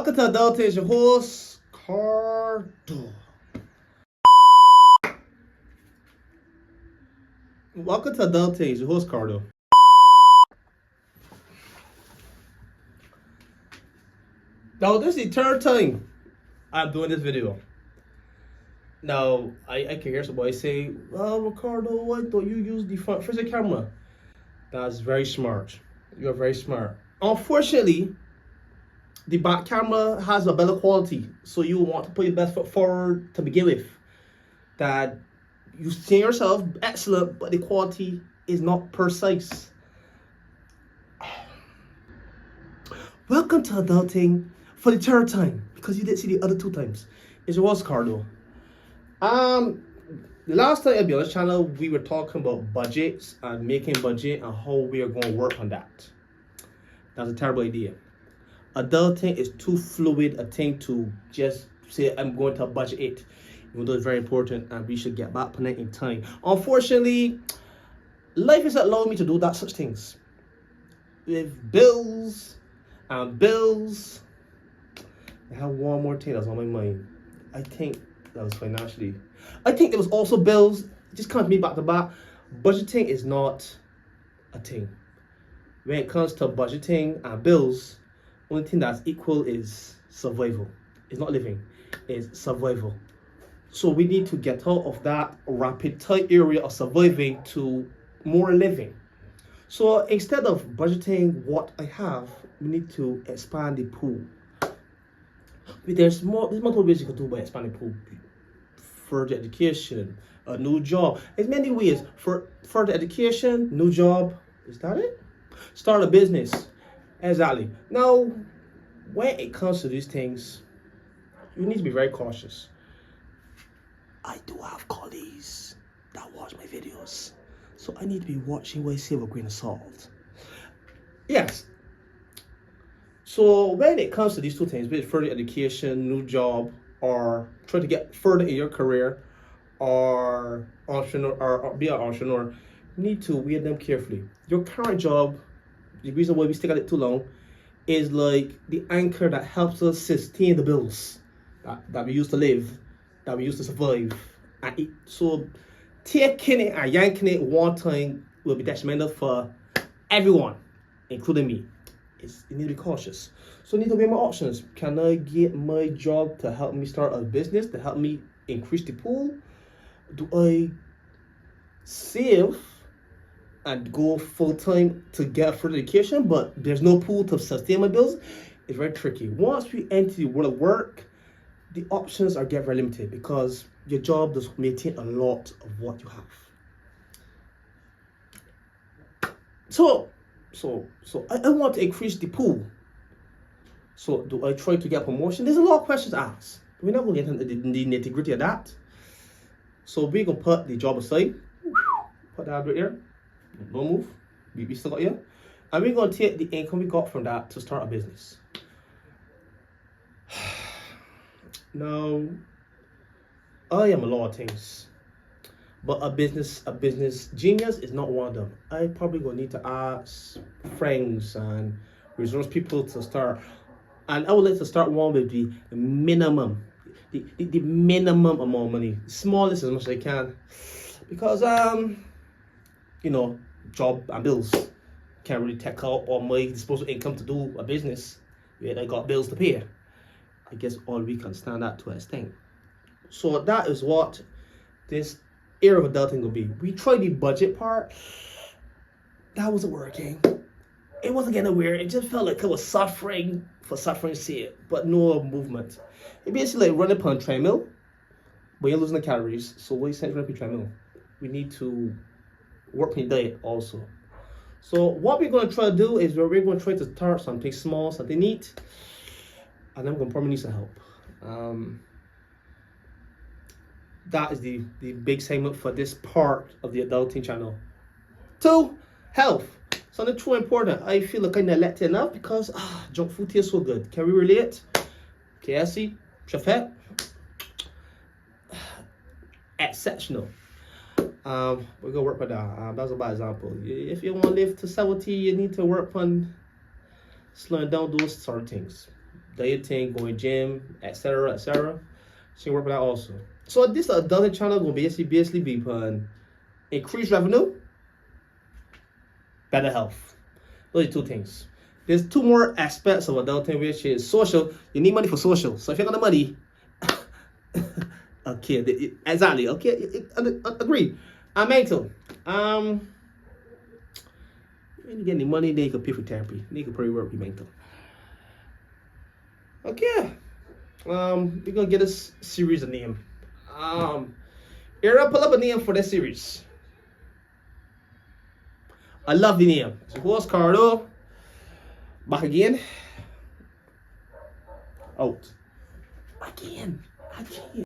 Welcome to Adulting, it's your host, Cardo. Welcome to Adulting, it's your host, Cardo. Now, this is the third time I'm doing this video. Now, I can hear somebody say, well, Ricardo, why don't you use the front-facing camera? That's very smart. You're very smart. Unfortunately, the back camera has a better quality, so you want to put your best foot forward to begin with. That you see yourself excellent, but the quality is not precise. Welcome to Adulting for the third time, because you didn't see the other two times. It was Cardo. The last time I've been on this channel, we were talking about budgets and making budget and how we are going to work on that. That's a terrible idea. Adulting is too fluid a thing to just say I'm going to budget it, even though it's very important and we should get back on it in time. Unfortunately, life isn't allowing me to do that such things. With bills and bills, I have one more thing that's on my mind. I think that was financially. I think there was also bills. It just comes to me back to back. Budgeting is not a thing. When it comes to budgeting and bills, only thing that's equal is survival. It's not living, it's survival. So we need to get out of that rapid tight area of surviving to more living. So instead of budgeting what I have, we need to expand the pool. There's multiple ways you can do by expanding the pool. Further education, a new job. There's many ways for further education, new job. Is that it? Start a business. Exactly. Now, when it comes to these things, you need to be very cautious. I do have colleagues that watch my videos, so I need to be watching what I say with a grain of salt. Yes. So when it comes to these two things, be it further education, new job, or trying to get further in your career, or entrepreneur, or be an entrepreneur, you need to weigh them carefully. Your current job, the reason why we stick at it too long, is like the anchor that helps us sustain the bills that we used to live, that we used to survive and eat. So taking it and yanking it one time will be detrimental for everyone, including me. You need to be cautious. So I need to weigh my options. Can I get my job to help me start a business, to help me increase the pool? Do I save and go full-time to get further education, but there's no pool to sustain my bills? It's very tricky. Once we enter the world of work, the options are get very limited because your job does maintain a lot of what you have. So I want to increase the pool. So do I try to get promotion? There's a lot of questions asked. We're not going to get into the nitty-gritty of that. So we're going to put the job aside. Put that right here. Don't move. We still got here. And we're going to take the income we got from that to start a business. Now, I am a lot of things, but a business genius is not one of them. I probably gonna need to ask friends and resource people to start, and I would like to start one with the minimum, the minimum amount of money, smallest as much as I can, because job and bills can't really take out all my disposable income to do a business where I got bills to pay. I guess all we can stand that to an extent. So that is what this era of adulting will be. We tried the budget part. That wasn't working. It wasn't getting anywhere. It just felt like I was suffering for suffering's sake, but no movement. It basically like running upon a treadmill, but you're losing the calories. So what is running upon a treadmill? We need to work on your diet also. So what we're going to try to do is we're going to try to start something small, something neat, and I'm going to probably need some help. That is the big segment for this part of the adulting channel. 2, health. Something too important. I feel like I neglected enough because junk food tastes so good. Can we relate? KFC, Chefette, exceptional. We're gonna work with that. That's a bad example. If you want to live to 70, you need to work on slowing down those sort of things. do your thing, going gym, etc., etc. She can work with that also. So this adulting channel gonna basically be putting increased revenue, better health. Those are two things. There's two more aspects of adulting, which is social. You need money for social. So if you got the money, okay, exactly. Okay, agree. Mental. When you get any money, then you can pay for therapy. Then you can probably work with mental. Okay. We're gonna get this series a name. Era, pull up a name for this series. I love the name. So who's Cardo? Back again. Out. Again.